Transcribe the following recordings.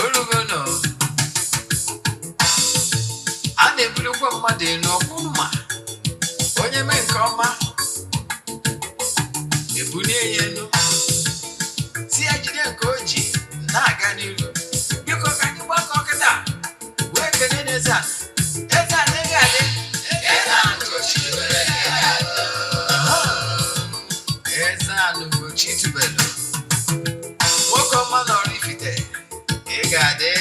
Olugono. Ane bulu kwa made no kuma. Onye me nke ọma. Ebuni yenu. Si ajide nke oji na-aga n'iru. Biko ka anyị gbakọ kịta. Wee kene Eze-Ana. Eze-Ana ga-adị. Eze-Ana ugochitubelu. Eze-Ana ugochitubelu. Nwoke ọma na oraifite. Ị ga-adị.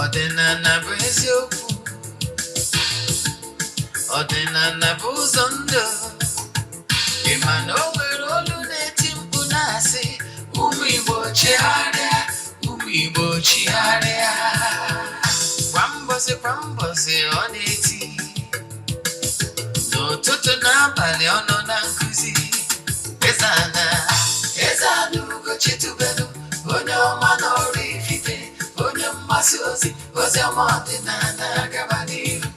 Ọdịnala bụ eziokwu. Ọdịnala bụ ụzọ ndụ. Ị ma na o nwere olu na-eti mkpu na-asị ụmụ Igbo chigharịa, ụmụ Igbo chigharịa. Kwa mbọsị ọ na-eti. N'ụtụtụ n'abalị ọ nọ na nkụzi. Eze-Ana, Eze-Ana ugochitubelu, onye ọma na oraifite, onye mmasị ozi ọma ọdịnala gaba n'ihu.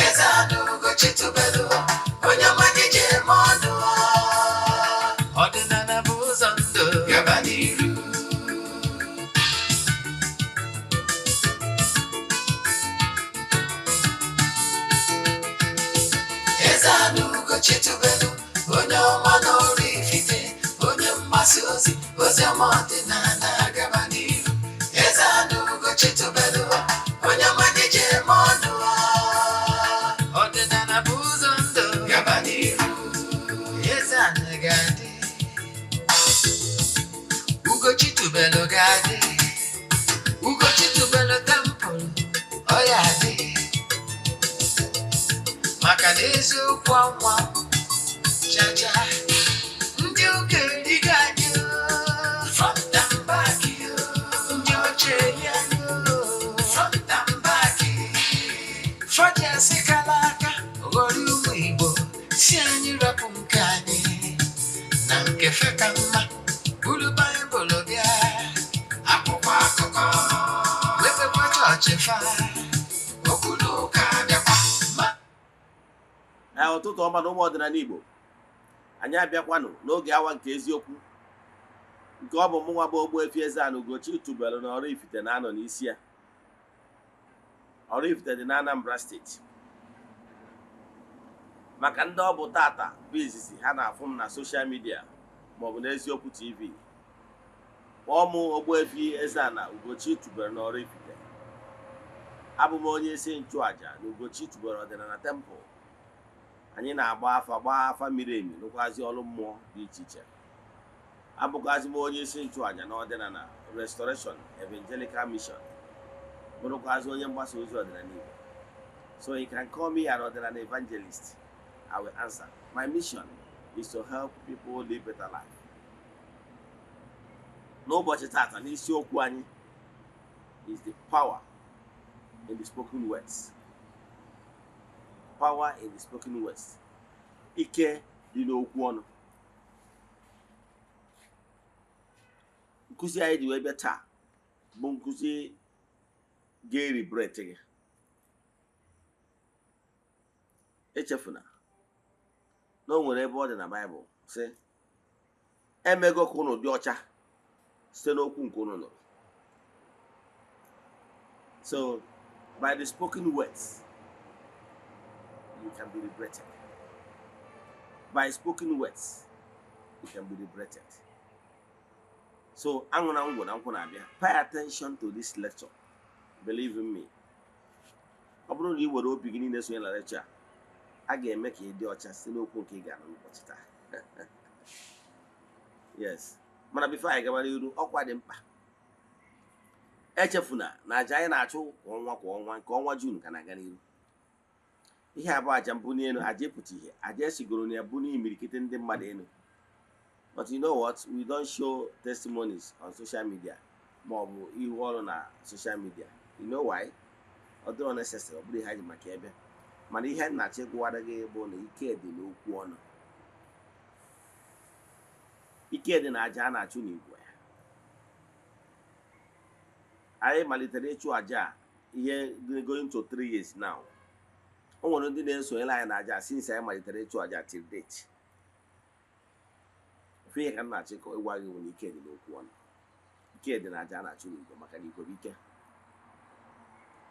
Eze-Ana ugochitubelu, onye ọma je eme ọnụ. Ọdịnala bụ ụzọ ndụ gaba n'ihu. Eze-Ana ugochitubelu, onye ọma na oraifite, onye mmasị ozi ọma ọdịnala gaba n'ihu. Eze-Ana ugochitubelu, onye ọma je eme ọnụ. Ọdịnala bụ ụzọ ndụ gaba n'ihu. Eze-Ana ga-adị. Ugochitubelu ga-adị. Ugochitubelu temple ọ ya adị. Maka na eziokwu anwa chacha. Ndị ụka erigo anyị front and back. Ndị oche eri anyị front and back. Fọdụ asị kala aka ghọrọ ụmụ Igbo si anyị rapụ nke anyị na nke feka mma. Buru Baịbụl bịa, akwụkwọ akụkọ, wepekwa chọọchị fa, okwu n'ụka abịakwa. Ụtụtụ ọma na ụmụ ọdịnala Igbo, anyị abịakwanụ n'oge awa nke eziokwu nke ọ bụ mụnwa bụ Ogbuefi Eze-Ana ugochitubelu na oraifite na-anọ n'isi ya. Oraifite dị na Anambra steeti. Maka ndị ọ bụ tata bụ izizi ha na-afụ m na soshal midia maọbụ n'eziokwu TV, kpọọ m Ogbuefi Eze-Ana ugochitubelu na oraifite. Abụ m onye isi nchụaja na ugochitubelu ọdịnala temple. Anyị na-agba afa miri emi n'ụkwazi ọrụ mmụọ dị iche iche. Abụkwazi m onye isi nchụaja na ọdịnala Restoration Evangelical Mission. Bụrụkwazi onye mgbasa ozi ọdịnala Igbo. So you can call me an ọdịnala evangelist. I will answer. My mission is to help people live better life. N'ụbọchị tata n'isiokwu anyị is the power in the spoken words. Power in the spoken words. Ike dị n'okwu ọnụ. Nkụzi anyị dị wee bịa taa bụ nkụzi ga-eribret gị. Echefuna na o nwere ebe ọ dị na Baịbụl sị emego ka unu dị ọcha site n'okwu nke unu nụrụ. So by the spoken words you can be liberated. By spoken words you can be liberated. So I'm gonna pay attention to this lecture. Believe in me. Ọ bụrụ na ị were obi gị niile sonye na lecture, a ga-eme ka ị dị ọcha site n'okwu nke ị ga-anụ n'ụbọchị taa. Yes. Mana before anyị gaba n'iru, ọkwa dị mkpa. Echefuna na aja anyị na-achụ kwa ọnwa nke ọnwa June ka na-aga n'iru. Ihe abụ aja mbụ n'elu, aja epụta ihe, aja esigoro na ya bụ n'imirikite ndị mmadụ elu. But you know what? We don't show testimonies on social media. Maọbụ ihu ọrụ na social media. You know why? Ọ dịrọ necessary, ọ bụrụ ihe anyị maka ebe. Mana ihe na-achọ ịgwara gị bụ na ike dị n'okwu ọnụ. Ike dị na aja a na-achụ n'igwe ya. anyị malitere ịchụ aja ihe going to 3 years now. O nwere ndị na-esonyere anyị na aja since anyị malitere ịchụ aja till date. Ofe ihe ka m na-achị ka ịgwa gị nwere ike dị n'okwu ọnụ. Ike dị na aja a na-achụ n'Igbo maka na Igbo bụ ike.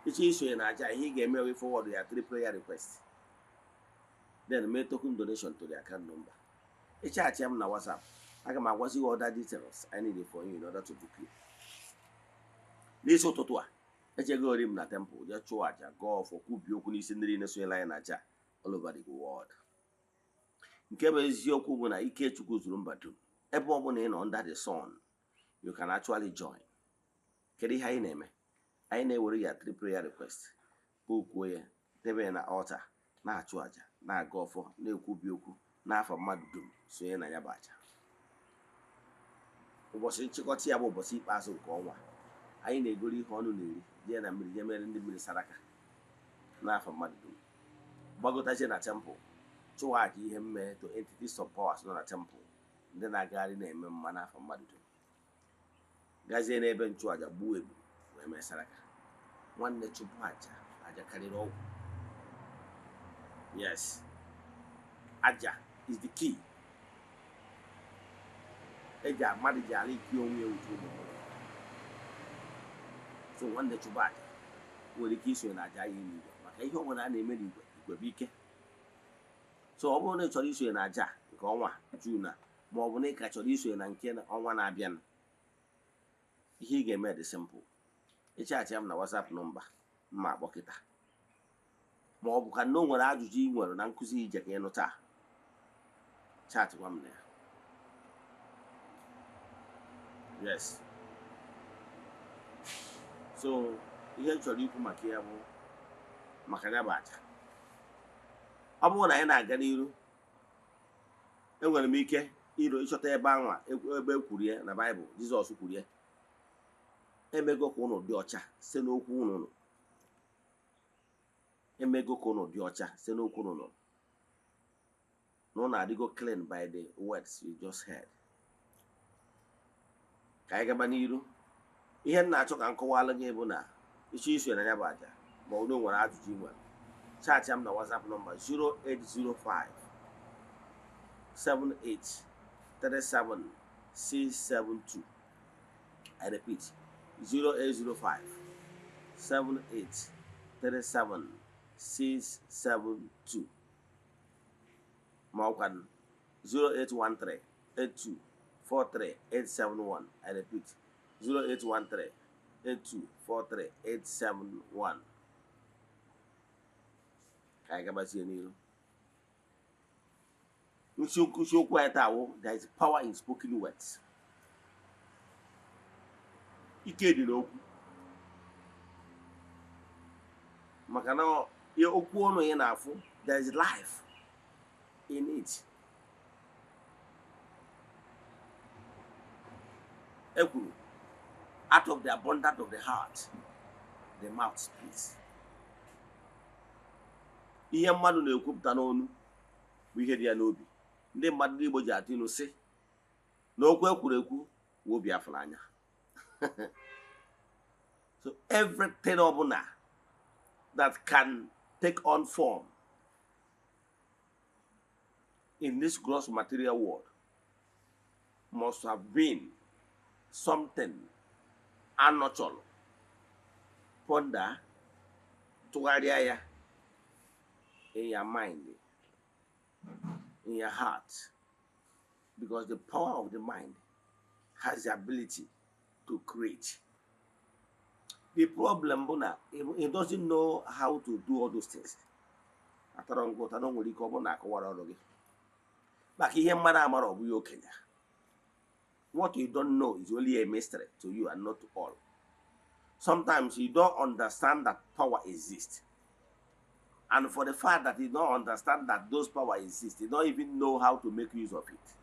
Ịchọ isonye na aja, ihe ị ga-eme wee forward ya 3 prayer requests. Then make token donation to the account number. Ịchaachị m na WhatsApp, aga m agwazi gị other details I need for you in order to book you. N'isi ụtụtụ a, ejegori m na temple jee chụọ aja gọọ ọfọ kwubie okwu n'isi ndị niile sonyere anyị na aja all over the world. Nke bụ eziokwu bụ na ike Chukwu zuru mba dum. Ebe ọ bụla ị nọ under the sun, you can actually join. Kedu ihe anyị na-eme? Anyị na-ewere ya 3 prayer requests, bookuo ya, debe ya na altar, na-achụ aja, na-aga ọfọ, na-ekwubi okwu n'afọ mmadụ dum sonye na ya bụ aja. Ụbọchị nchịkọta ya bụ ụbọchị ikpeazụ nke ọnwa. Anyị na-egoro ihe ọnụ na-eri jee na mmiri jee mere ndị mmiri saraka n'afọ mmadụ dum. Gbagotazie na temple chụwa aja ihe mme to entities of powers nọ na temple ndị na-agagharị na-eme mma n'afọ mmadụ dum. Gazie n'ebe nchụaja gbuo egbu wee mee saraka. Nwanne chụpụ aja karịrị ọgwụ. Yes, aja is the key. Eja mmadụ ji ala ike onwe ya uju ụmụ. So nwanne chụpụ aja nwere ike isonye na aja ya n'Igwe maka ihe ọbụla a na-eme n'Igwe, Igwe bụ ike. So ọ bụrụ na ị chọrọ isonye na aja nke ọnwa June a, ma ọ bụ na ị ka chọrọ isonye na nke ọnwa na-abịa, ihe ị ga-eme dị simple. Ịchaachị m na WhatsApp nọmba mma akpọkịta, ma ọ bụ ka na o nwere ajụjụ ị nwere na nkụzi ije ka ịnụ taa, chatịkwa m na ya. Yes. So ihe m chọrọ ikwu maka ya bụ maka ya bụ aja. Ọ bụrụ na anyị na-aga n'iru, enwere m ike ịchọta ebe anwa ebe ekwuru ya na Baịbụl, Jizọs kwuru ya. Emego ka ụnụ dị ọcha site n'okwu ụnụ. Emego ka ụnụ dị ọcha site n'okwu ụnụ. Na ụnụ adịgo clean by the words you just heard. Ka anyị gaba n'iru. Ihe m na-achọ ka m kọwalụ gị bụ na ịchọ isonye na ya bụ aja ma ọ nwere ajụjụ ị nwere, chaatị m na WhatsApp nọmba 0805 78 37 672. I repeat, 0805 78 37 672. Ma ọkwa 0813 82 43 871. I repeat, 0813 8243 871. Ka anyị gabazie n'iru. Nsiokwu anyị taa wụ there is power in spoken words. Ike dị n'okwu. Maka na okwu ọnụ ya na-afụ, there is life in it. Ekwuru, out of the abundance of the heart, the mouth speaks. Ihe mmadụ na-ekwupụta n'ọnụ bụ ihe dị ya n'obi. Ndị mmadụ n'Igbo ji atụ ilu sị na okwu ekwuru ekwu wụ obi afụrụ anya. So everything ọbụla that can take on form in this gross material world must have been something unnatural. Ponder, tụgharịa ya in your mind, in your heart, because the power of the mind has the ability to create. The problem is that he doesn't know how to do all those things. What you don't know is only a mystery to you and not to all. Sometimes you don't understand that power exists. And for the fact that you don't understand that those power exist, you don't even know how to make use of it.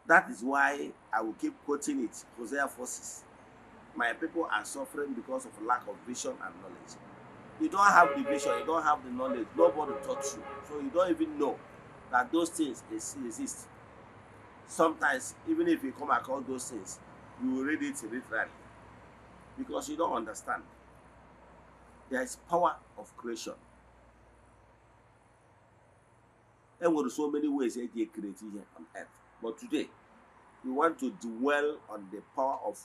That is why I will keep quoting it, Hosea 4:6. My people are suffering because of lack of vision and knowledge. You don't have the vision, you don't have the knowledge, nobody taught you. So you don't even know that those things exist. Sometimes, even if you come across those things, you will read it literally. because you don't understand. There is power of creation. There were so many ways they create here on earth. But today, we want to dwell on the power of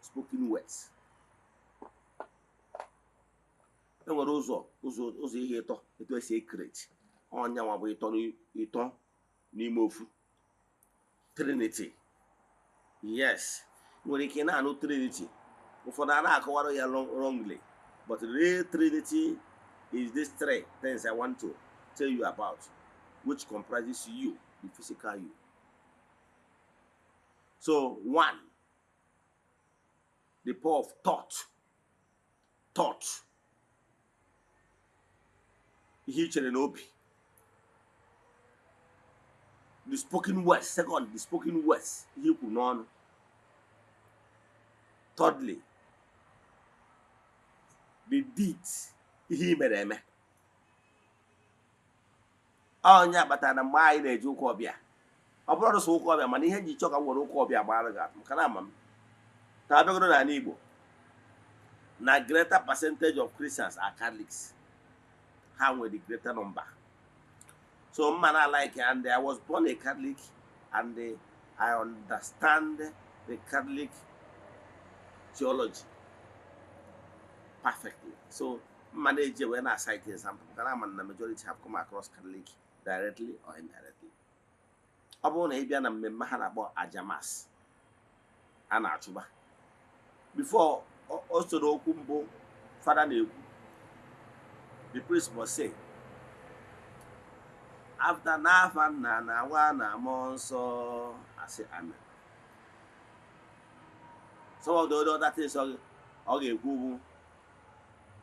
spoken words. There were also ihe eto esi create. Onya wa bụ ito n'ime ofu. Trinity. Yes. Nwere ike na-anụ Trinity. Ụfọdụ a na-akọwara ya wrongly. But the real Trinity is these three things I want to tell you about, which comprises you, the physical you. So, one, the power of thought. Thought. Ihe chere n'obi. The spoken words. Second, the spoken words. Ihe kwu n'ọnụ. Thirdly, the deeds. Ihe mere eme. Onye akpatara na mgbe anyị na-eji ụka ọbịa. Ọ bụrụ ọsọ ụka ọbịa, mana ihe nji chọọ ka m were ụka ọbịa gbara gị atụ maka na ama m. Ka abịagoro n'ala Igbo, na greater percentage of Christians are Catholics. Ha nwere the greater number. So man, I like it, and I was born a Catholic, and I understand the Catholic theology perfectly. So manage when I cite example, because the majority have come across Catholic directly or indirectly. Ọ bụrụ na ị bịa na mmemme ha na-akpọ ajamas a na-achụba, before o soro okwu mbụ fada na-ekwu, the priest must say, after n'afa nna na nwa na mmụọ nsọ, I say amen. Some of the other things ọ ga-ekwu bụ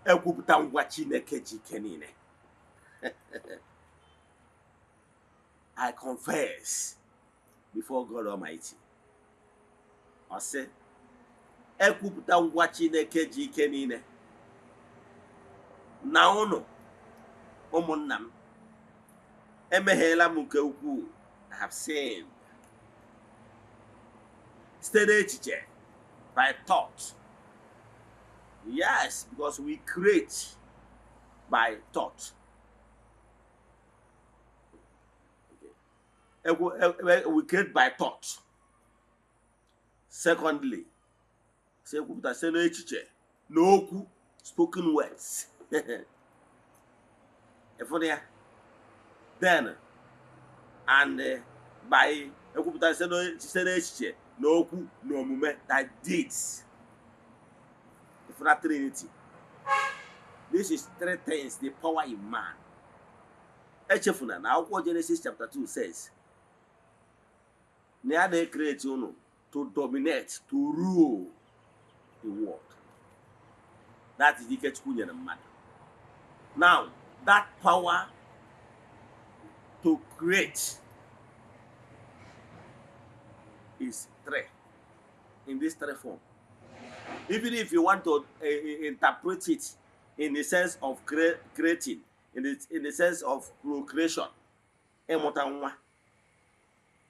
ekwupụta ngwa Chineke ji ike niile. I confess before God Almighty. I say, ekwupụta ngwa Chineke ji ike niile. Na unu, ụmụnna m, emeghela m nke ukwuu. I have sinned. Site n'echiche, by thought. Yes, because we create by thought. Okay. We create by thought. Secondly, no spoken words. Then, and by no movement that deeds. Trinity. This is three things, the power in man. Now, what Genesis chapter 2 says, they create to dominate, to rule the world. That is the Ketchunya man. Now, that power to create is three, in this three form. Even if you want to interpret it in the sense of creating, in the sense of procreation,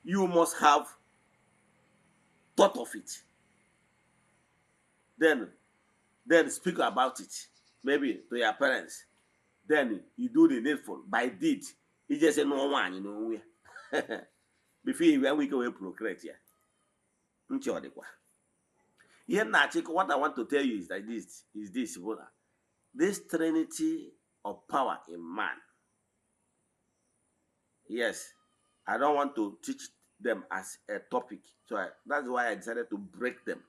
you must have thought of it. Then speak about it, maybe to your parents. Then you do the needful by deed. You just say no one, you know. Before you we go procreate here. What I want to tell you is that this trinity of power in man. Yes, I don't want to teach them as a topic, so that's why I decided to break them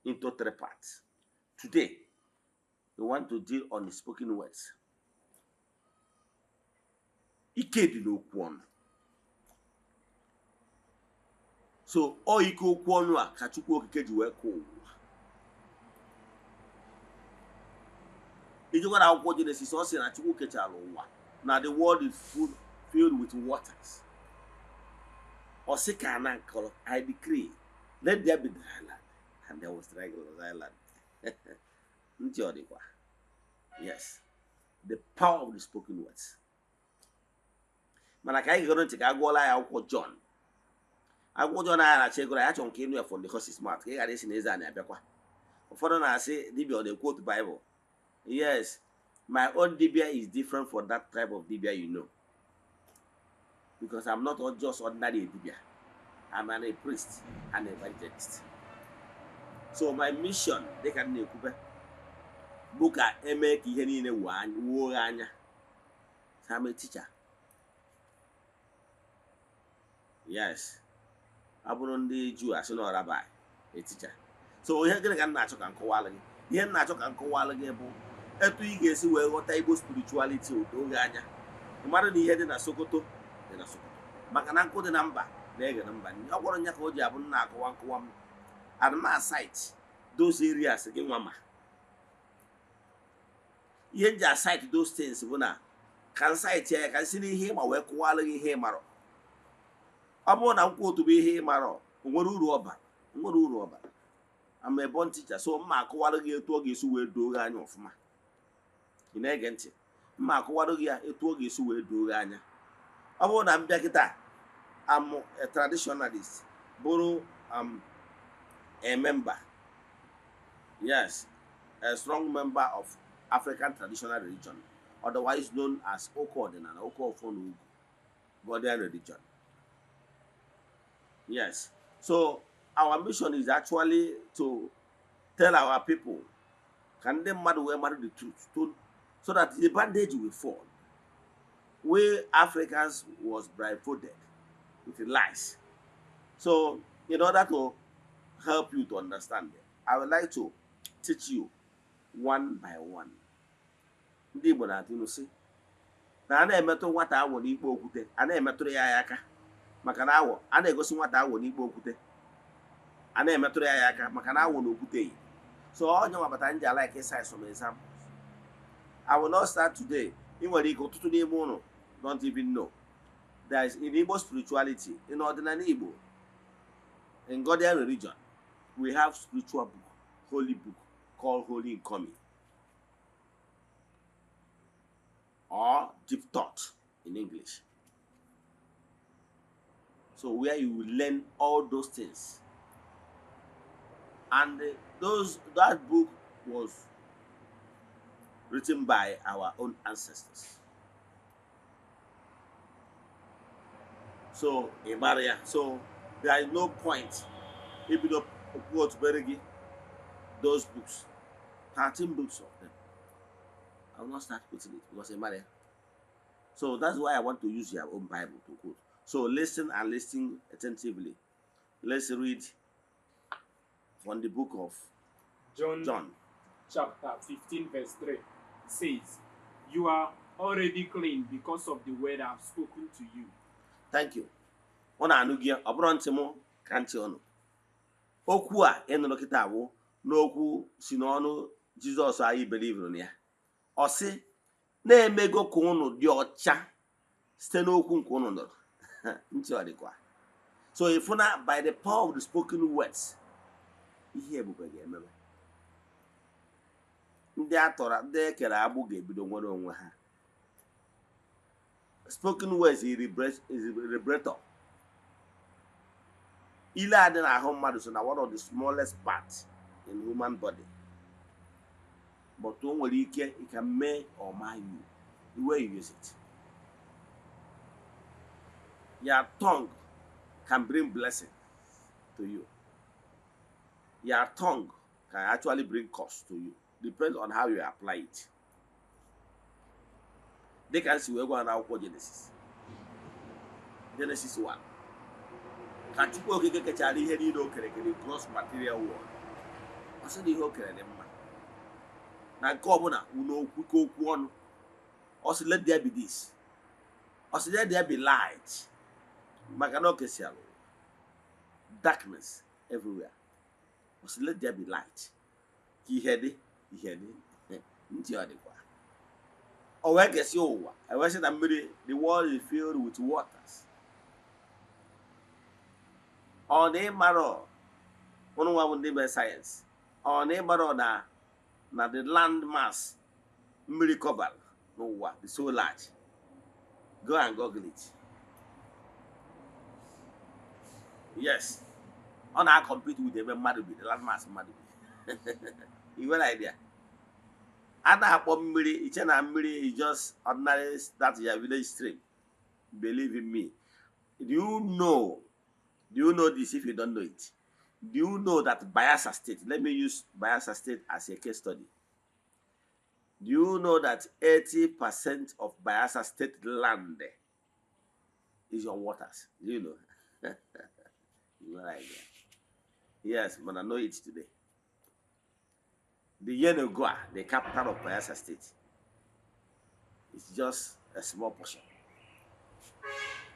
into three parts. Today, we want to deal on the spoken words. So, all iko kwonwa kachukwu okike ji wee koo. Ijikwa na akwụkwọ Genesis ọ sị na Chukwu kechara ụwa. Now the world is filled with waters. Ọ sị ka na nkọrọ, I decree, let there be dry land. And there was dry land. Ntị ọ dịkwa. Yes. The power of the spoken words. Mana ka anyị gụrụ ntị ka agụọla ya akwụkwọ John. Akwụkwọ John anyị na-achọ ịgụrụ ya chọrọ nke ịnụ ya from the horse's mouth. Ka ị ghara isi na Eze-Ana abịakwa. ụfọdụ na-asị dibia ọ na-quote Bible. Yes, my own dibia is different from that type of dibia you know, because I'm not just ordinary dibia. I'm a priest and evangelist. So my mission, they can na-ekwube, bụ ka eme ka ihe niile wuo anya. So I'm a teacher. Yes. Abụrụ ndị Juu asị na rabbi, a teacher. So ihe gịnị ka m na-achọ ka nkọwalụ gị? Ihe m na-achọ ka nkọwalụ gị bụ etu ị ga-esi wee ghọta Igbo spirituality oge anya. Mmadụ na ihe dị na Sokoto dị na Sokoto, maka na nkụ dị na mba na-ege na mba. Ọ gwọrọ nya ka o ji abụ na-akọwa nkọwa m. And ma site those areas gị nwa ma. Ihe nji asite those things bụ na ka site ya ka si n'ihe ịma wee kọwalụ gị ihe ịmarọ. Ọ bụrụ na nkwu otu bụ ihe ịmarọ, nwere uru ọbara. I'm a born teacher, so mma akọwalụ gị etu ọ ga-esi wee doo gị anya ọfụma. Ị na-ege ntị? Mma akọwalụ gị ya etu ọ ga-esi wee doo gị anya. Ọ bụrụ na m bịa kịta, I'm a traditionalist, bụrụ a member, yes, a strong member of African traditional religion, otherwise known as Oko Ọdịnala, Oko Ofonu, Godian religion. Yes, so our mission is actually to tell our people, can they mmadụ wee marry the truth, so that the bandage will fall. We Africans was blindfolded with lies. So in order to help you to understand it, I would like to teach you one by one. Ndị Igbo na-atụ ilu sị na a na-emetụ nwata awọ n'ikpo okwute, a na-emetụrụ ya aka maka na awọ, a na-egosi nwata awọ n'ikpo okwute, a na-emetụrụ ya aka maka na awọ n'okwute yi. So onye nwabata nji like cite some examples. I will not start today. I nwere ike ọtụtụ n'ime unu don't even know. There is in Igbo spirituality, in ordinary Igbo, in Godian religion, we have spiritual book, holy book, called Holy Incoming, or Deep Thought in English. So where you will learn all those things. And that book was written by our own ancestors. So in Maria, so there is no point if you don't go to Beregi, those books, 13 books of them. I will not start quoting it because in Maria. So that's why I want to use your own Bible to quote. So listen and listen attentively. Let's read from the book of John. Chapter 15, verse 3 says, "You are already clean because of the word I have spoken to you." Thank you. Ọ na-anụ gị, ọ bụrụ ntị m ka ntị ọnụ. Okwu a ịnụrụ kịta bụ n'okwu si n'ọnụ Jizọs anyị belivuru na ya. Ọ sị na-emego ka unu dị ọcha site n'okwu nke unu nụrụ. Ntị ọ dịkwa. So if na by the power of the spoken words, ihe ebube ga-ememe. Ndị atọrọ, ndị ekere agbụ ga-ebido nwere onwe ha. Spoken words is vibrator. Ile adị n'ahụ mmadụ so na one of the smallest parts in human body. But o nwere ike, it can make or mar you the way you use it. Your tongue can bring blessing to you. Your tongue can actually bring curse to you. Depends on how you apply it. They can see we're going to akwụkwọ Genesis. Genesis 1. Ka Chukwu okike kechara ihe niile o kere the gross material world. Ọ sị na ihe o kere dị mma. Na nke ọbụla unu okwu ọnụ. Ọ sị let there be this. Ọ sị let there be light. Maka na o kesialụ darkness everywhere. Ọ sị let there be light. Ka ihe dị ntị ọ dịkwa. O wee kesi ụwa. I wee sị na mmiri, the world is filled with waters. Ọ na ịmarọ ụnụ nwa bụ ndị mee sayensị. Ọ na ịmarọ na the land mass mmiri cover n'ụwa is so large. Go and google it. Yes. Ọ na-compete with ebe mmadụ bi, the land mass mmadụ bi. You got idea? Other mmiri, ichena mmiri is just ordinary, that's your village stream. Believe in me. Do you know? Do you know this if you don't know it? Do you know that Bayelsa State, let me use Bayelsa State as a case study. Do you know that 80% of Bayelsa State land is your waters? Do you know? You have no idea. Yes, but I know it today. The Yenogua, the capital of Bayelsa State, is just a small portion.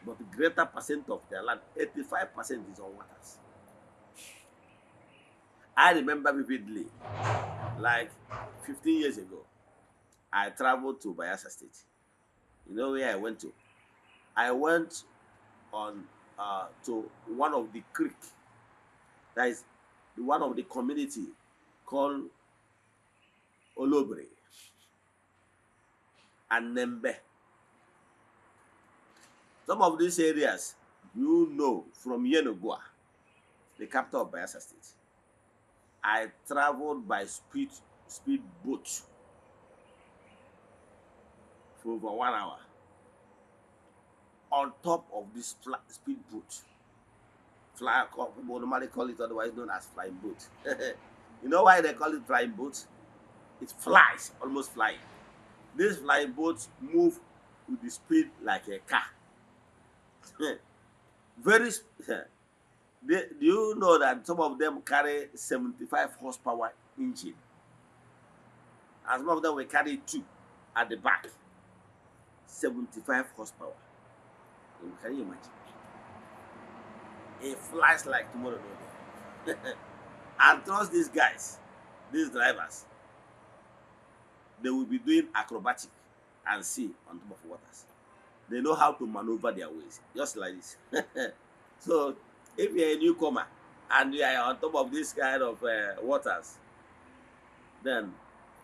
But the greater percent of their land, 85% is on waters. I remember vividly, like 15 years ago, I traveled to Bayelsa State. You know where I went to? I went on to one of the creek. That is one of the community called Olobre and Nembe. Some of these areas, you know, from Yenogua, the capital of Bayelsa State. I traveled by speed boat for over 1 hour on top of this speed boat. People normally call it otherwise known as flying boat. You know why they call it flying boat? It flies, almost flying. These flying boats move with the speed like a car. Do you know that some of them carry 75 horsepower engine? And some of them will carry 2 at the back. 75 horsepower. Can you imagine? It flies like tomorrow no day. And trust these guys, these drivers, they will be doing acrobatic and sea on top of waters. They know how to maneuver their ways, just like this. So, if you're a newcomer and you are on top of this kind of waters, then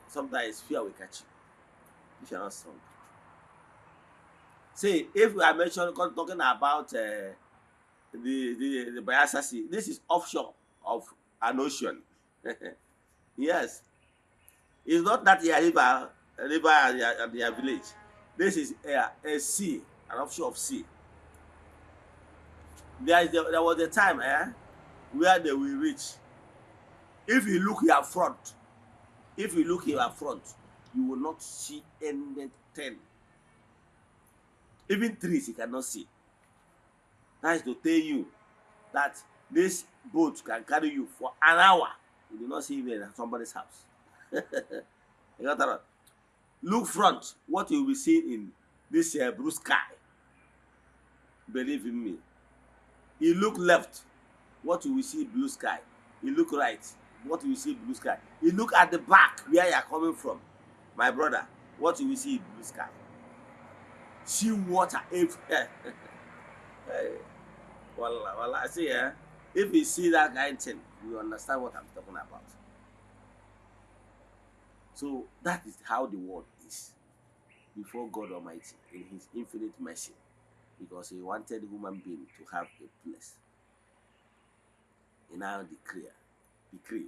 sometimes fear will catch you if you're not strong. See, if we are talking about the Bayelsa Sea, this is offshore of an ocean. Yes, it's not that a river at their village. This is a sea, an offshore of sea. There was a time where they will reach. If you look your front, you will not see anything. Even trees you cannot see. That is to tell you that this boat can carry you for an hour. You do not see even at somebody's house. You got that? Look front, what you will be seeing in this blue sky. Believe in me. You look left, what you will see blue sky. You look right, what you will see blue sky. You look at the back where you are coming from, my brother, what you will see blue sky. See water everywhere. Well, I say, if you see that kind of thing, you understand what I'm talking about. So that is how the world is before God Almighty in His infinite mercy, because He wanted human being to have a place. He now decree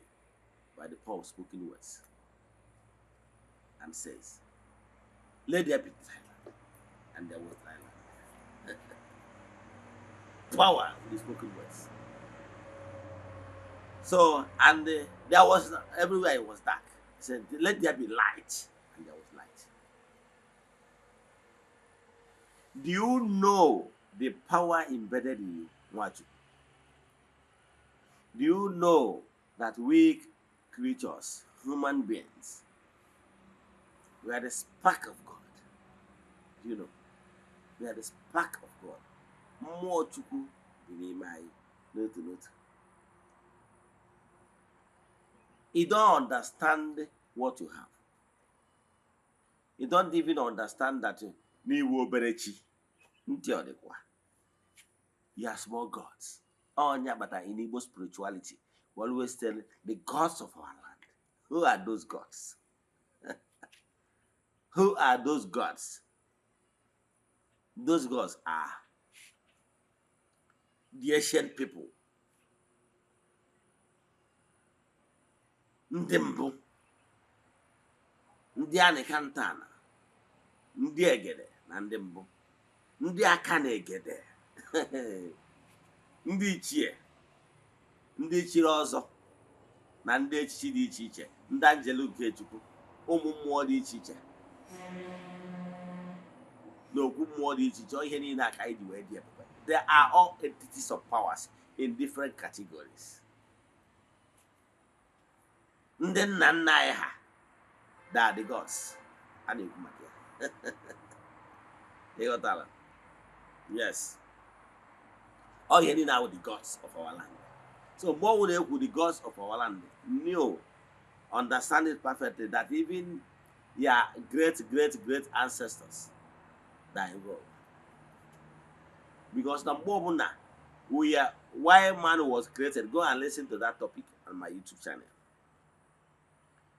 by the power of spoken words, and says, "Let there be dry land," and there was dry land. Power in the spoken words. So, and there was everywhere it was dark. He said, "Let there be light," and there was light. Do you know the power embedded in you? What? Do you know that we creatures, human beings, we are the spark of God? Do you know? We are the spark of God. More chuku in my note. You don't understand what you have. You don't even understand that you are small gods. But in Igbo spirituality, we always tell the gods of our land. Who are those gods? Who are those gods? Those gods are the ancient people. ndị mbụ, ndị anịkantana, ndị egede na ndị mbụ, ndị aka na egede, ndị ichie, ndị chiri ọzọ na ndị echichi dị iche iche, ndị anjelu nke Chukwu, ụmụ mmụọ dị iche iche na okwu mmụọ dị iche iche, ihe niile aka anyị ji wee dị ebube. They are all entities of powers in different categories. Ndị nna nna anyị ha, they are the gods. A na-ekwu maka ya. Ịghọtala? Yes. All here now the gods of our land. So more would with the gods of our land knew, understand it perfectly, that even their great ancestors that involved. Because the moment we are why man was created, go and listen to that topic on my YouTube channel.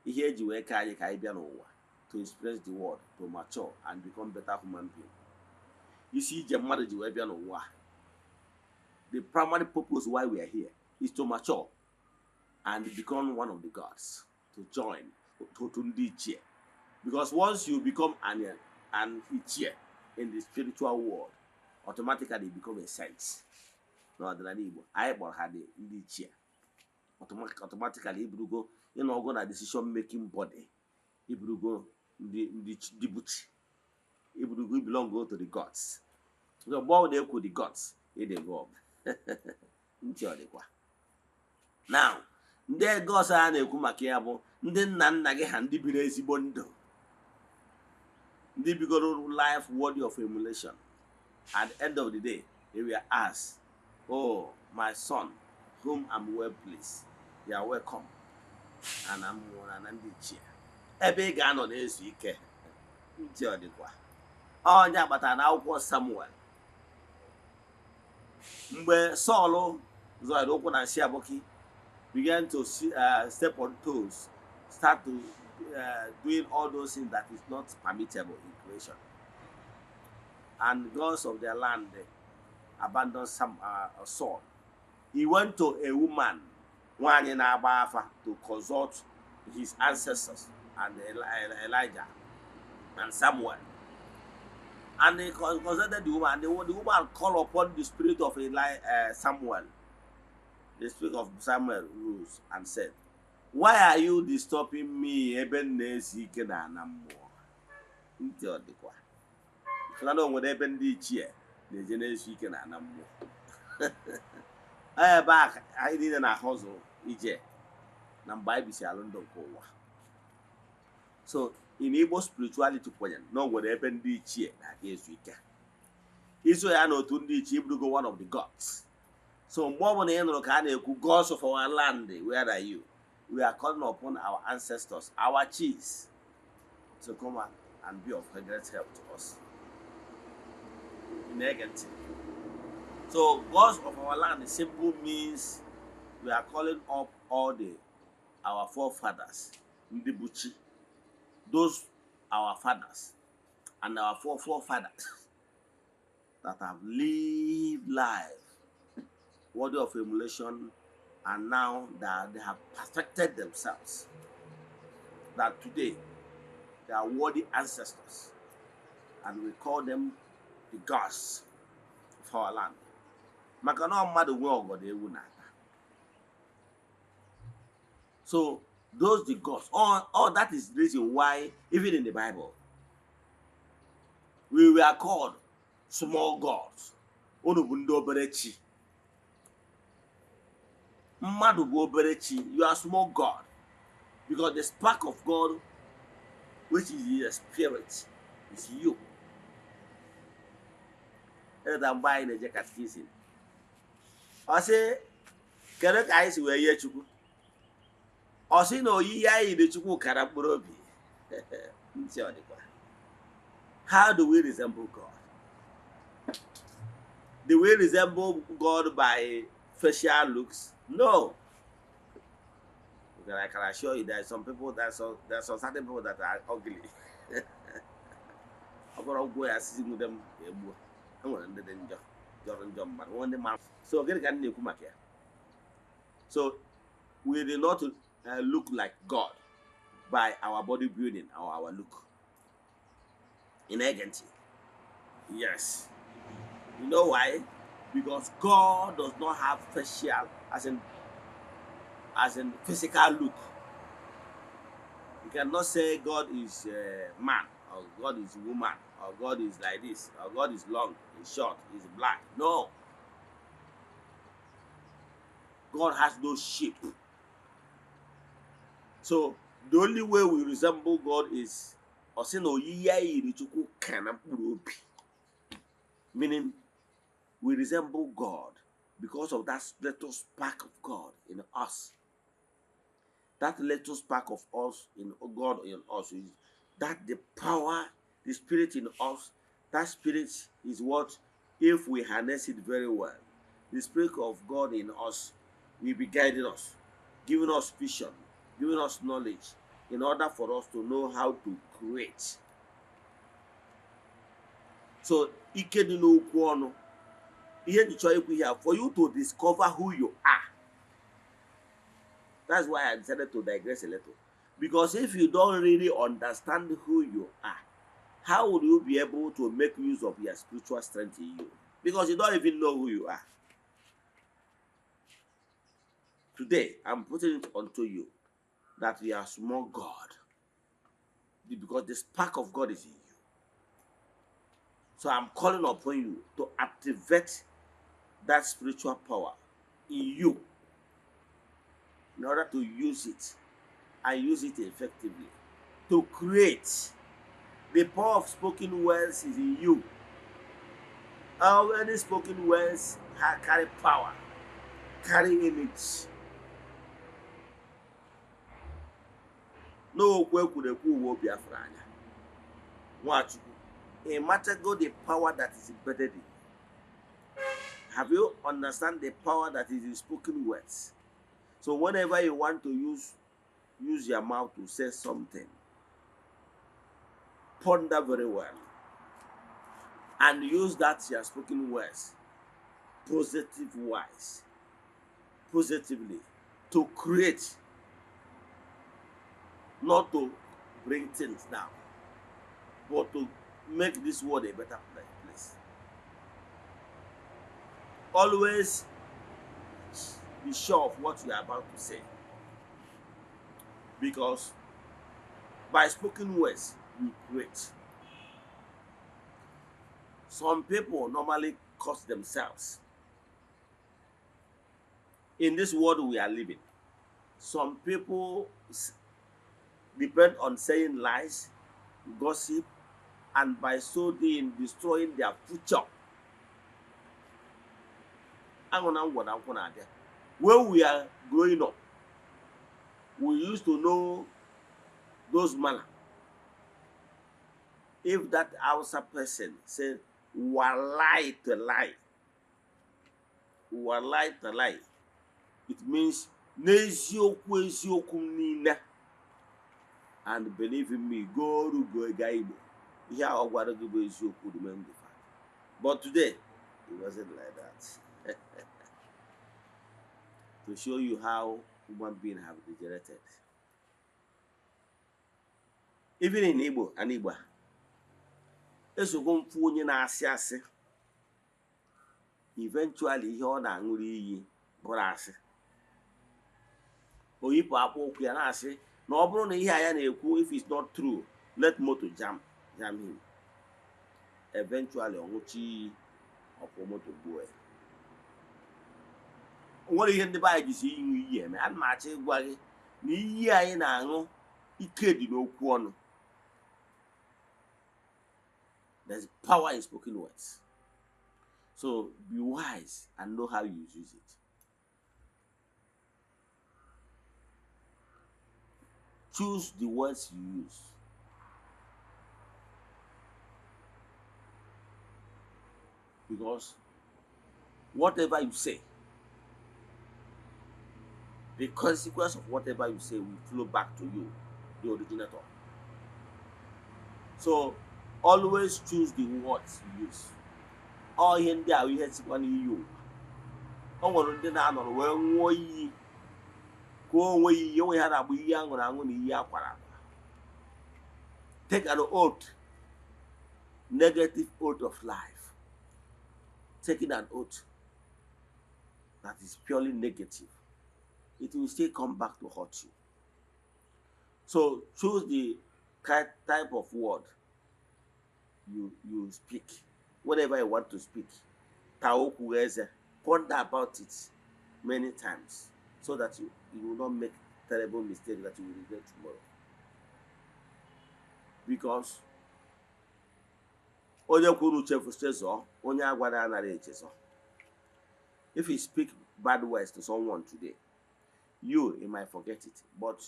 Here you work to experience the world, to mature and become better human being. You see, the primary purpose why we are here is to mature and become one of the gods, to join, to cheer. Because once you become an cheer in the spiritual world, automatically you become a saint. No, I had the cheer. Automatically, if you go, go a decision making body. If you go the butch, if you belong to the gods. So the more they could the gods, they go. Now, ndị gods a na-ekwu maka ya bụ ndị nna nna gị ha ndị biri ezigbo ndụ, ndị bigoro life worthy of emulation. At the end of the day, they were asked, "Oh, my son, whom I'm well pleased, you are welcome." And I'm one and the chair. Ebe ga no na-ezu ike. Ntị ọ dịkwa. Onye agbata na akwụkwọ Samuel. Mgbe Saul zọrọ ụkwụ na nsị abọkị, began to step on toes, start to doing all those things that is not permissible in creation. And gods of their land abandoned Saul. He went to a woman, to consult his ancestors and Elijah and Samuel. And they consulted the woman, and the woman called upon the spirit of Samuel. The spirit of Samuel rose and said, "Why are you disturbing me? Even Eze-Ana na Nammo." Ntị ọ dịkwa. Klano nwere ebe ndị ichie na-eje Eze-Ana na Nammo. Ebe a anyị niile na-ahụzụ ije na mgbe anyị bisi alụ ndụ nke ụwa. So in Igbo spirituality kwenyere na o nwere ebe ndị ichie na-aga ezu ike. Iso ya na otu ndị ichie ịbụrụgo one of the gods. So mgbe ọ bụla ị nụrụ ka a na-ekwu gods of our land, where are you? We are calling upon our ancestors, our chiefs, to come and be of great help to us. Negative. So gods of our land simply means we are calling up all our forefathers, Ndibuchi, those our fathers and our forefathers that have lived life worthy of emulation, and now that they have perfected themselves, that today they are worthy ancestors, and we call them the gods of our land. So those the gods, all that is the reason why even in the Bible we were called small gods. You are small God, because the spark of God, which is the spirit, is you. And I'm buying a jacket kissing. I say, can I see where you're to? I say, no, ye are the Chuku Karaburobi. How do we resemble God? Do we resemble God by facial looks? No. Because I can assure you there are some people there are some certain people that are ugly. Them. So we did not look like God by our body building or our look. In agency. Yes. You know why? Because God does not have facial, as in physical look. You cannot say God is man, or God is woman, or God is like this, or God is long, is short, is black. No. God has no shape. So the only way we resemble God is meaning we resemble God because of that little spark of God in us. That little spark of us in God in us is that the power, the spirit in us. That spirit is what, if we harness it very well, the spirit of God in us will be guiding us, giving us vision, giving us knowledge, in order for us to know how to create. So, ike dị n'okwu ọnụ, ihe dị chọọ ikwu here, for you to discover who you are. That's why I decided to digress a little. Because if you don't really understand who you are, how will you be able to make use of your spiritual strength in you? Because you don't even know who you are. Today, I'm putting it onto you that you are small God. Because the spark of God is in you. So I'm calling upon you to activate that spiritual power in you in order to use it and use it effectively to create. The power of spoken words is in you. Already spoken words carry power, carry image. No kwekurekwu Biafra anya. Nwachukwu, a matter go the power that is embedded in you. Have you understand the power that is in spoken words? So whenever you want to use your mouth to say something, ponder very well and use that your spoken words positively to create, not to bring things down, but to make this world a better place. Always be sure of what you are about to say, because by spoken words you create. Some people normally curse themselves. In this world we are living, some people depend on saying lies, gossip, and by so doing destroying their future. When we are growing up, we used to know those manners. If that Hausa person said walai to lie, it means n'eziokwu eziokwu niile. And believe in me, go Igbo. Ihe a ọ gwara gị bụ eziokwu remain the fact. But today, it wasn't like that. To show you how human beings have degenerated. Even in Igbo and Igbo, esogbu mfu onye na-asị asị. Eventually, ihe ọ na-aṅụrụ iyi bụrụ asị. Oyipụ akpụ ụkwụ ya na-asị na ọ bụrụ na ihe a ya na-ekwu, if it's not true, let moto jam him. Eventually, ọ ṅụchi iyi ọkwụ moto gbuo ya. Nwere ihe ndị be anyị jisi ịṅụ iyi eme. Ana m achọ ịgwa gị na iyi anyị na-aṅụ ike dị n'okwu ọnụ. There's power in spoken words. So be wise and know how you use it. Choose the words you use. Because whatever you say, the consequence of whatever you say will flow back to you, the originator. So always choose the words you use. All ihe ndị a ihe sikwa n'iyi ụwa. O nwere ndị na-anọrọ wee ṅụọ iyi Take an oath, negative oath of life. Taking an oath that is purely negative, it will still come back to hurt you. So choose the type of word you speak, whatever you want to speak. Ponder about it many times so that you will not make terrible mistakes that you will regret tomorrow. Because if you speak bad words to someone today, you might forget it, but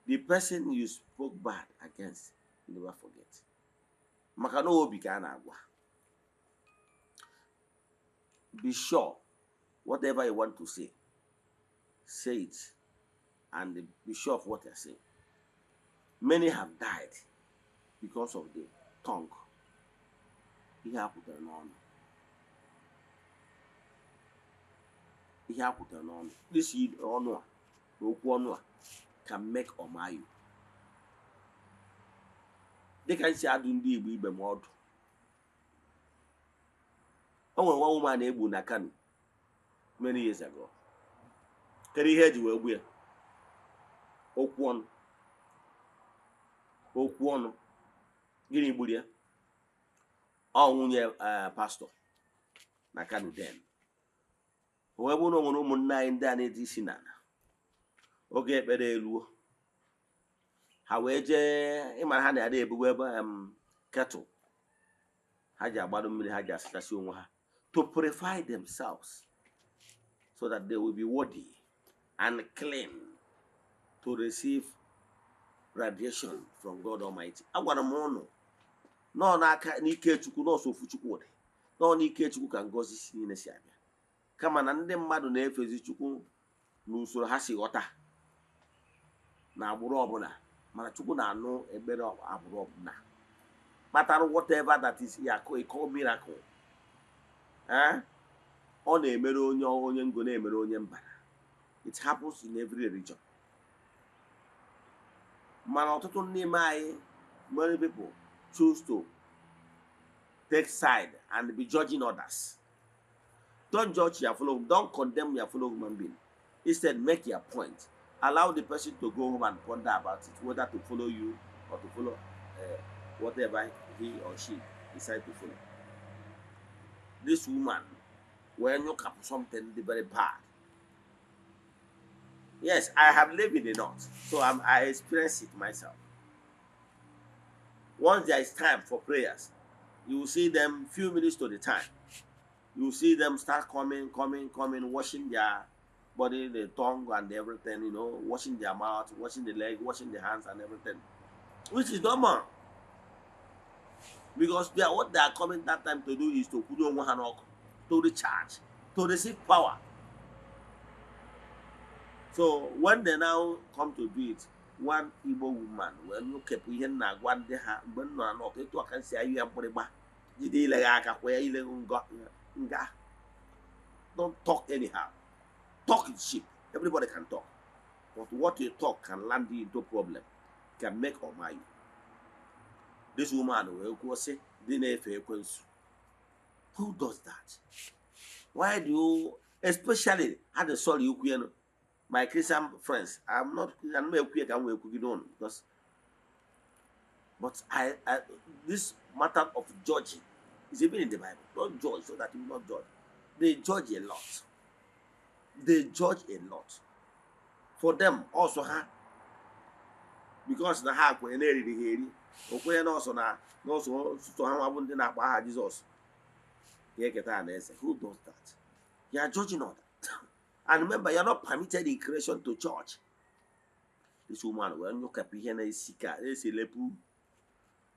the person you spoke bad against, you never forget. Be sure, whatever you want to say it, and be sure of what you're saying. Many have died because of the tongue. This honor can make or mar you. They can say, I don't do be mod. Oh, one woman able na can many years ago. Can you hear you well? Okwon, Guinea Budia. Oh, pastor. Na can then. Whoever no one 9 than it is in Eze-Ana. Okay, better lu. However, in my hand, I did cattle. Haja badum haja station to purify themselves so that they will be worthy and clean to receive radiation from God Almighty. I want to mono. No, na n'ike Chukwu no so Chukwu dị. No n'ike Chukwu ka ngozi si n'isi abịa. Kama na ndị mmadụ na-efezi Chukwu n'usoro ha si ghọta na agbụrụ ọbụla, mana Chukwu na-anụ ekpere agbụrụ ọbụla. Matter whatever that is a call miracle. Ọ na-emere onye ngo na-emere onye mbara. It happens in every region. Mana ọtụtụ n'ime anyị, many people choose to take side and be judging others. Don't judge your fellow, don't condemn your fellow human being. Instead, make your point. Allow the person to go home and ponder about it, whether to follow you or to follow whatever he or she decide to follow. This woman, when you cap something very bad. Yes, I have lived in the north, so I experience it myself. Once there is time for prayers, you will see them few minutes to the time. You will see them start coming, washing their body, the tongue and everything, washing their mouth, washing the leg, washing the hands and everything. Which is normal. Because what they are coming that time to do is to put on one hand to recharge, to receive power. So when they now come to do it, one Igbo woman, when you keep hearing one day, when no not it can say you have don't talk anyhow. Talk is cheap. Everybody can talk. But what you talk can land you into problem, can make or mar you. This woman will say, who does that? Why do you, especially at the soul you my Christian friends, I'm not because, but I this matter of judging is even in the Bible. Don't judge so that you will not judge. They judge a lot. They judge a lot. For them also, because the heart when they hear it, also na also to how wouldn't have Jesus. Who does that? You are judging others. And remember, you are not permitted in creation to judge. This woman, when you can be a seeker, they say lepu.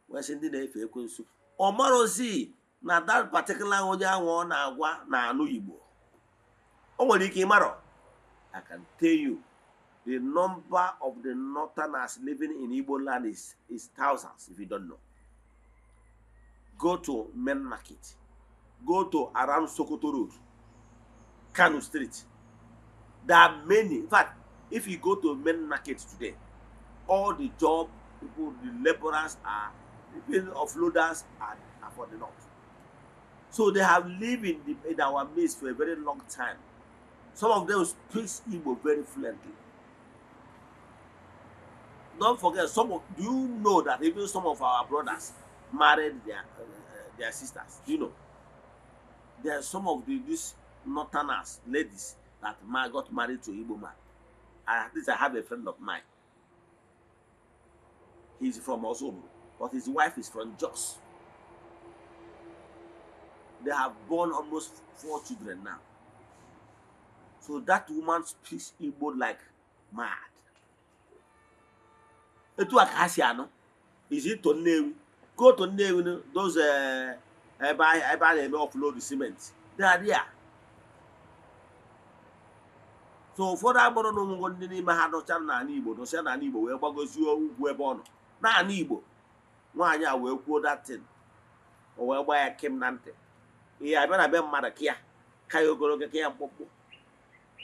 We're sending the frequency. Or Marozi, now that particular one na Nuibo. Oh, what came out? I can tell you, the number of the northerners living in Igbo land is thousands, if you don't know. Go to Main Market. Go to around Sokoto Road, Kano Street. There are many. In fact, If you go to main market today, all the job people, the laborers are, even offloaders are for the north. So they have lived in our midst for a very long time. Some of them speak Igbo very fluently. Don't forget, do you know that even some of our brothers married their sisters? Do you know? There are some of these northerners, ladies, that got married to Igbo man. At least I have a friend of mine. He's from Osobro, but his wife is from Jos. They have born almost 4 children now. So that woman speaks Igbo like mad. Etu Ezeana is it to Nnewi? Go to Nnewi, those ebe na-eme offload cement. They are there. So ụfọdụ agbọrọ n'onwego ndị n'ime ha nọcha n'ala Igbo nọcha n'ala Igbo wee gbagozie ugwu ebe ọ nọ. N'ala Igbo, nwaanyị a wee kwuo datin, o wee gba ya kim na ntị. Ihe abịa na be mmadụ kịa, ka ya ogologo ka ya mkpụkpụ.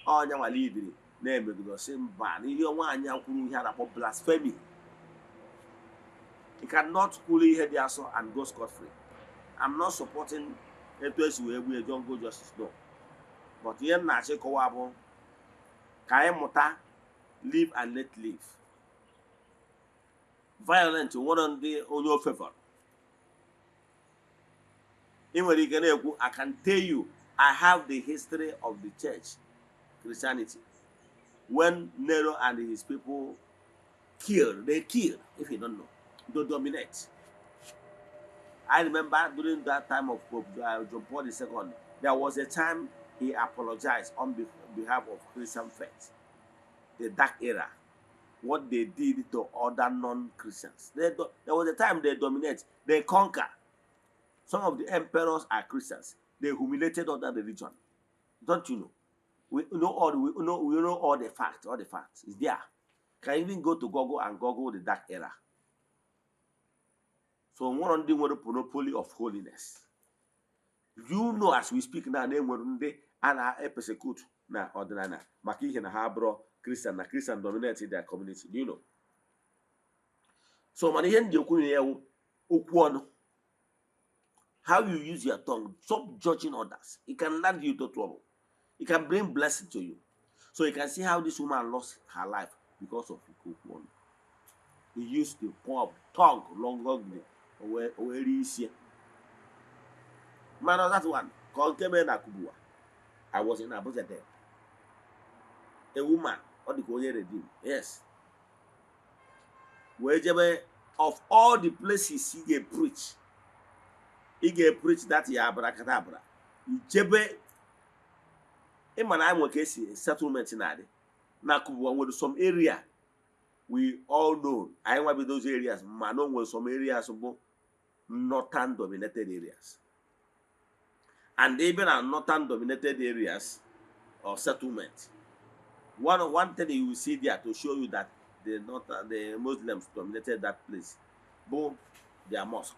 Ọnya nwale ibiri na-emegido si mba n'ihe nwaanyị a kwuru ihe a na-akpọ blasphemy. You cannot kwuru ihe dị asọ and go scot-free. I'm not supporting etu esi wee gbuo jungle justice, no. But ihe m na-achọ ịkọwa bụ ka anyị mụta live and let live. Violent nwere ndị onye o favor. I nwere ike na-ekwu, I can tell you, I have the history of the church, Christianity. When Nero and his people they killed, if you don't know, they dominate. I remember during that time of Pope John Paul II, there was a time he apologized on behalf of Christian faith. The dark era, what they did to other non-Christians. There was a time they dominate, they conquer. Some of the emperors are Christians. They humiliated other religion. Don't you know? We know all the facts. All the facts is there. Can even go to Google and Google the dark era. So one of them were the monopoly of holiness. You know, as we speak now, they were a persecute na ordinana. Maki na habro Christian na Christian dominated their community. Do you know? So many hen okwu how you use your tongue. Stop judging others. It can land you to trouble. It can bring blessing to you. So you can see how this woman lost her life because of Ikokwu. He used the tongue long ugly. Man, that one. Called Keme Nakubua. I was in Abuja there. A woman, or the Koye redeemed. Yes. Of all the places he gave preach that Abracadabra. Jebe Imana Mokesi settlement in Adi. Nakubua with some area we all know. I want to be those areas. Manon was some areas of northern dominated areas. And even our northern dominated areas of settlement. One thing you will see there to show you that the Muslims dominated that place. Both their mosque.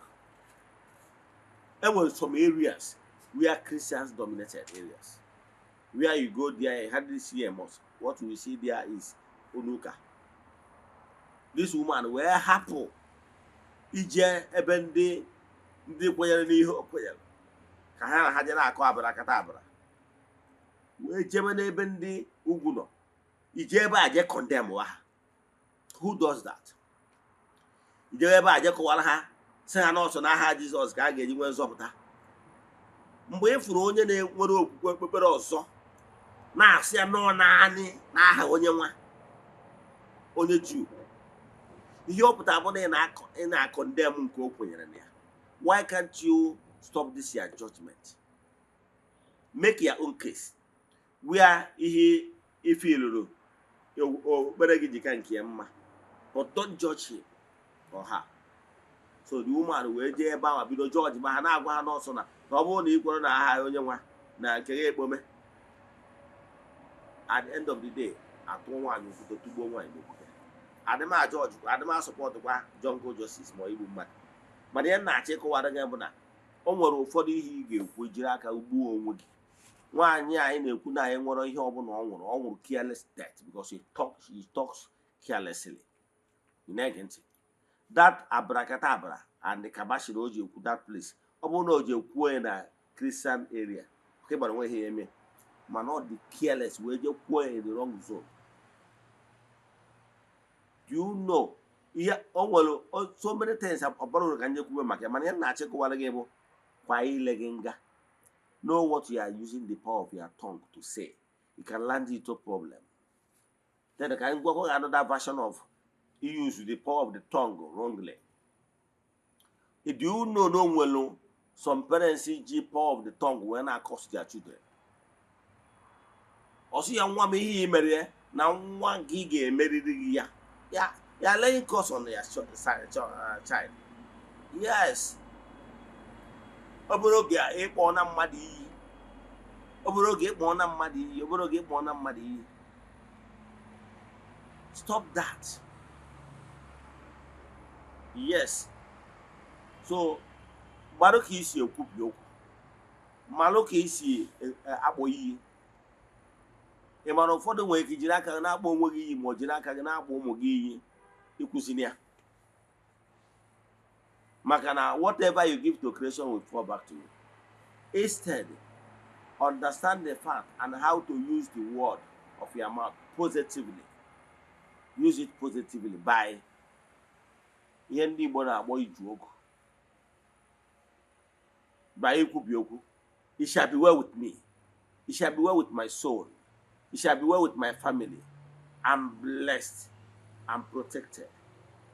There were some areas where Christians dominated areas. Where you go there, you hardly see a mosque. What we see there is Onuka. This woman were happy. Ije ebende ndị kwenyere n'ihe okwenyere. Ka ha na ha je na-akọ abarakadabra. Wee jebe n'ebe ndị ugwu nọ. Ije ebe a je condemn ha. Who does that? Ije ebe a je kọwara ha sị ha n'ọsọ n'aha Jizọs ka a ga-eji nwee nzọpụta. Mgbe e furu onye na-enwere okwukwe okpukpere ọzọ na-asị ya nọ naanị n'aha onye nwa onye Juu. Ihe ọ pụtara bụ na ị na-condemn nke o kwenyere na ya. Why can't you stop this your judgment? Make your own case. Where ihe ifiluru okpere gị jika nke mma. But don't judge him or her. So the woman wee jee ebe ahụ bido judge ma ha na-agwa ha n'ọsọ na ọ bụrụ na ị kwere na aha onye nwa na nke ya ekpome. At the end of the day, atụ nwaanyị okwute tugbuo nwaanyị n'okwute. Adịma George, adịma support kwa jungle justice ma igbu mmadụ. Mana ihe na-achọ ịkọwara gị bụ na o nwere ụfọdụ ihe ị ga-ekwu jiri aka ugbuo onwe gị. nwaanyị anyị na-ekwu na anyị nwere ihe ọbụla ọ nwụrụ careless death because he talks carelessly. You na-ege ntị. That abrakadabra and the kabashiri o ji ekwu that place ọ bụrụ na o ji ekwuo na Christian area nke gbara nwe ihe eme mana ọ dị careless wee je kwuo in the wrong zone. Do you know o nwere so many things ọbara ka nje kwube maka mana ya na-achịkọwara gị bụ kwa ile gị nga. Know what you are using the power of your tongue to say. It can land you to problem. Then you can go another version of you use the power of the tongue wrongly. Do you know no well some parents see the power of the tongue when I curse their children? Also, young woman he marry now one gig married ya laying curse on their child. Yes. Oboro ga ekpo na mmadu iyi. Oboro ga ekpo na mmadu iyi. Oboro ga ekpo na mmadu iyi. Stop that. Yes. So, gbado ka isi ekwubi okwu. Malụ ka isi akpọ iyi. Ị mara ụfọdụ nwere ike jiri aka gị na-akpọ onwe gị iyi ma ọ jiri aka gị na-akpọ ụmụ gị iyi ịkwụsị ya. Makana whatever you give to creation will fall back to you. Instead, understand the fact and how to use the word of your mouth positively. Use it positively by ihe ndị Igbo na-akpọ iju okwu. By ikwubi okwu. It shall be well with me. It shall be well with my soul. It shall be well with my family. I'm blessed. I'm protected.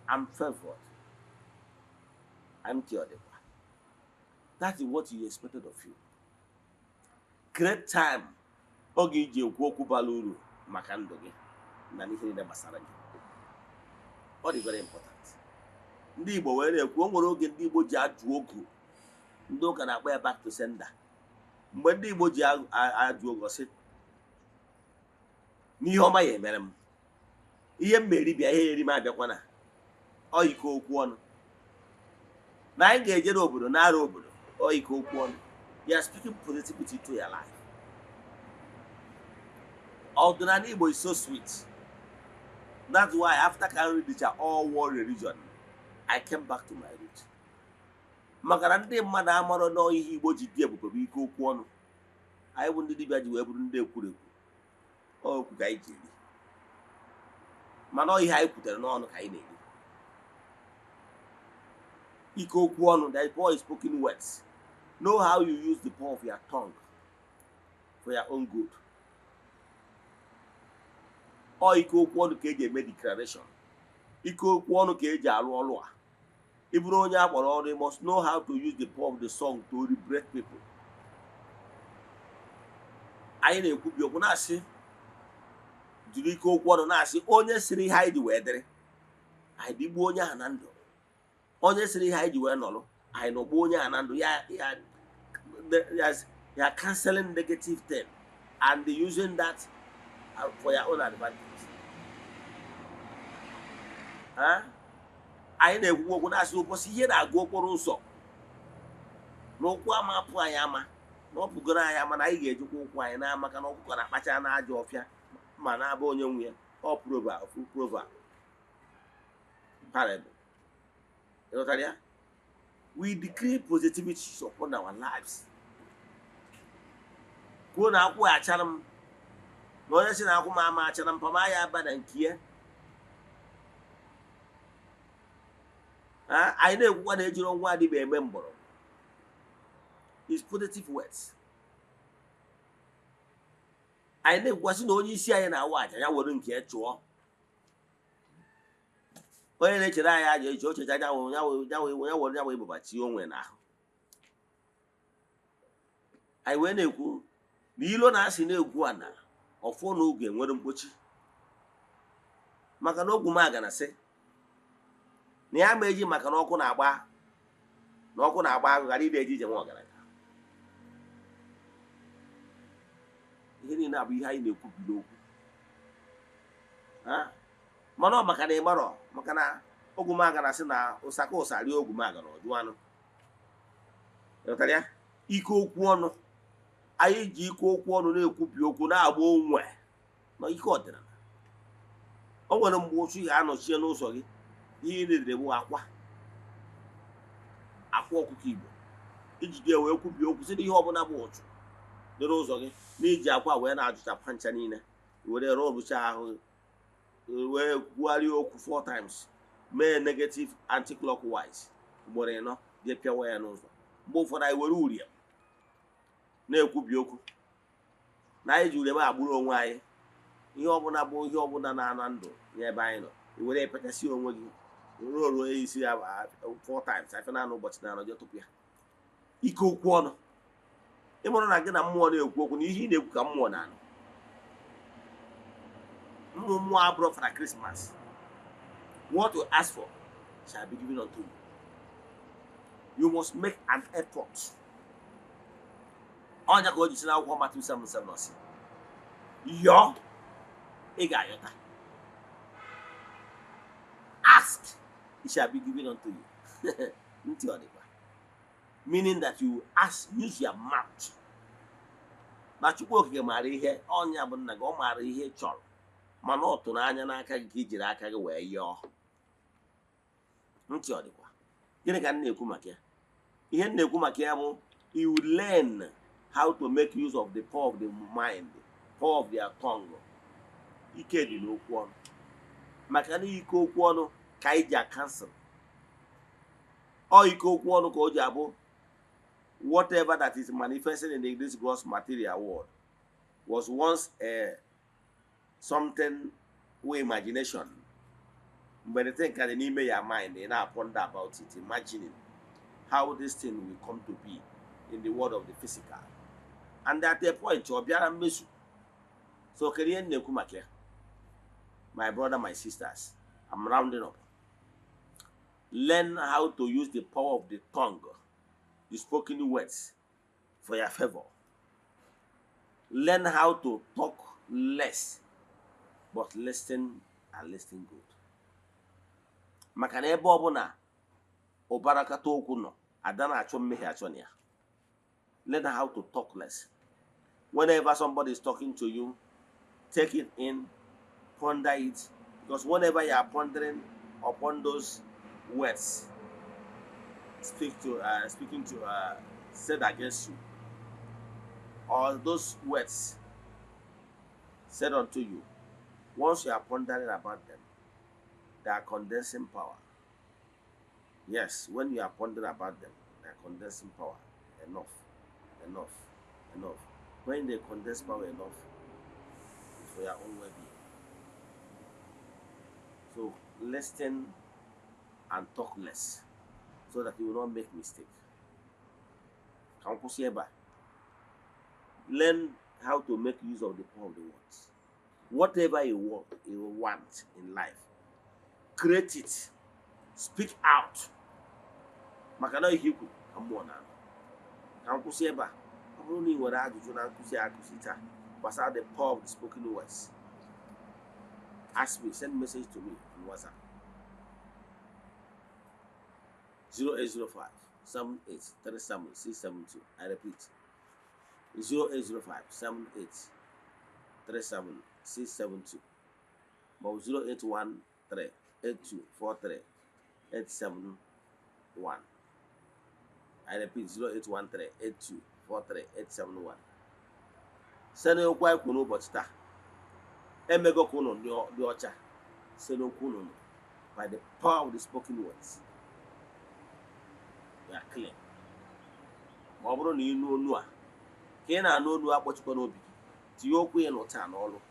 I'm favored. I'm cured. That is what he expected of you. Great time. Oge iji ekwu okwu bara uru maka ndụ gị na ihe niile gbasara gị. Ọ dị very important. Ndị Igbo were ekwu o nwere oge ndị Igbo ji ajụ ogu. Ndị ụka na-akpọ ya back to sender. Mgbe ndị Igbo ji ajụ ogu sị n'ihe ọma ya emere m. Ihe m meri bịa ihe eri m abịakwana. Ọ iko okwu ọnụ. Na anyị ga-eje n'obodo na-ara obodo ọ ike okwu ọnụ. You are speaking positivity to your life. Ọdịnala Igbo is so sweet. That's why after carrying this all world religion, I came back to my root. Maka na ndị mmadụ amarọ na ihe Igbo ji dị ebube bụ ike okwu ọnụ. Anyị bụ ndị dibịa ji wee bụrụ ndị ekwurekwu. Okwu ka anyị ji eri. Mana ihe anyị kwutere n'ọnụ ka anyị na-eri. Ike okwu ọnụ, that is power is spoken words. Know how you use the power of your tongue for your own good. Or ike okwu ọnụ ka eji eme declaration. Ike okwu ọnụ ka eji arụ ọrụ a. Ị bụrụ onye akpọrọ ọrụ, you must know how to use the power of the song to liberate people. Anyị na-ekwubi okwu na-asị jiri ike okwu ọnụ na-asị onye siri ihe anyị ji wee dịrị anyị digbuo onye ahụ na ndụ. Onye siri ihe anyị ji wee nọrọ anyị nọgbuo onye ahụ na ndụ. Ya canceling negative thing and using that for your own advantage. Anyị na-ekwu okwu na-asị ụbọchị ihe na-agụ okporo ụzọ na ụkwụ ama apụ anyị ama na ọ pụgoro anyị ama na anyị ga-ejikwa ụkwụ anyị na-ama ka na ọkụkọ na-akpacha na ajọ ọfịa ma na-abụ onye nwe ya. Ọ proverb parable. You know what? We decree positivity upon our lives. Kwuo na akwụ achara m na onye si na akwụ m ama achara m pama ya aba na nke ya. Anyị na-ekwukwa na ejiri nwa adịbe eme mgbọrọ. Is positive words. Anyị na-ekwukwa sị na onye isi anyị na-awa aja ya were nke ya chụọ. Onye na-echere anyị aja eji ochecha ya were ya wee bụbachi onwe n'ahụ. Anyị wee na-ekwu na ilo na-asị na-egwu ana ọfọ na oge nwere mkpochi. Maka na ogwu maga na sị na ya ma eji maka na ọkụ na-agba agụ ghara ide eji ije nwa ọgaranya. Ihe niile abụ ihe anyị na-ekwubiri okwu. Mana ọ maka na ịmarọ maka na ogwu maga na sị na ụsaka ụsarị ogwu maga na ọjụ anụ. Ịghọtara ya? Ike okwu ọnụ anyị ji ike okwu ọnụ na-ekwubi okwu na-agba onwe na ike ọdịnala. O nwere mgbe ụchụ ga-anọchie n'ụzọ gị, ihe na-edere bụ akwa ọkụkọ Igbo, iji wee kwubi okwu site ihe ọbụla bụ ụchụ dị n'ụzọ gị, n'iji akwa wee na-ajụchapụ ncha niile, were rọbụcha ahụ, wee kwugharịa okwu 4 times, mee negative anti-clockwise ugboro 4 je pịawa ya n'ụzọ. Mgbe ụfọdụ anyị were urie na-ekwubi okwu na anyị ji ure agbụrụ onwe anyị ihe ọbụla bụ ihe ọbụla na-ana ndụ n'ebe anyị nọ, were epechasị onwe gị ruo isi ya 4 times afọ na ụbọchị na anọ tupu ya. Ike okwu ọnụ, ịmụrụ na gị na mmụọ na-ekwu okwu na ihe ị na-ekwu ka mmụọ na-anụ. Mmụọ abụrụ for Christmas. What you ask for shall be given unto you. You must make an effort. Ọnya ka o ji si n'akwụkwọ Matthew 7:7 ọsị, yọọ ị ga-ayọta, ask it shall be given unto you. Ntị ọ dịkwa, meaning that you ask, use your mouth. Na Chukwu okike maara ihe, ọnya bụ nna gị, ọ maara ihe ị chọrọ, mana ọ tụrụ anya n'aka gị ka ijiri aka gị wee yọọ. Ntị ọ dịkwa. Gịnị ka m na-ekwu maka ya? Ihe m na-ekwu maka ya bụ, you learn how to make use of the power of the mind, power of their tongue. Ike dị n'okwu ọnụ. Maka na ike okwu ọnụ ka anyị ji cancel. Ọ ike okwu ọnụ ka o ji abụ, whatever that is manifested in this gross material world was once something with imagination. But the thing can in your mind, and I ponder about it, imagining how this thing will come to be in the world of the physical. And at a point, you'll be a mess. So, my brother, my sisters, I'm rounding up. Learn how to use the power of the tongue, the spoken words, for your favor. Learn how to talk less, but listen and listen good. Maka na ebe ọbụla ụbarakata okwu nọ, ada na-achọ mmehie achọ na ya. Learn how to talk less. Whenever somebody is talking to you, take it in, ponder it, because whenever you are pondering upon those words speaking to said against you, or those words said unto you, once you are pondering about them, they are condensing power. Yes, when you are pondering about them, they are condensing power. Enough. When they condense power enough, it's for your own well-being. So listen and talk less, so that you will not make mistake. Learn how to make use of the power of the words. Whatever you want in life, create it. Speak out. Makana ihiku amona. Kankusieba. Amuni wara ajuju na kusita. Basa the power of the spoken words. Ask me, send message to me on WhatsApp. 0805 7837 672. I repeat. 0805 7837 672. But 0813 8243 871. I repeat, 0813 8243 871. Send your wife kuno botsta. Emego kuno the ocha. Send your kuno by the power of the spoken words. We are clear. Mabro ni inu onua. Kena anu onua akpochukwa n'obi. Ti okwu ye no ta n'olu.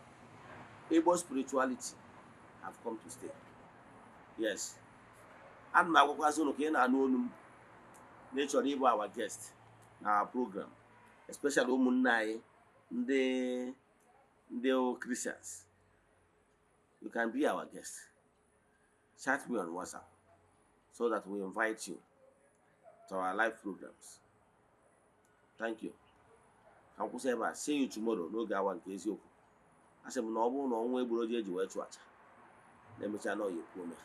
Igbo spirituality have come to stay. Yes. And my work was okay na anu nature Igbo our guest na our program, especially ụmụnna anyị ndị Christians. You can be our guest. Chat me on WhatsApp so that we invite you to our live programs. Thank you. See you tomorrow. No ga one case you. I said, no, no, no, we will just wait to watch. Let me tell you, you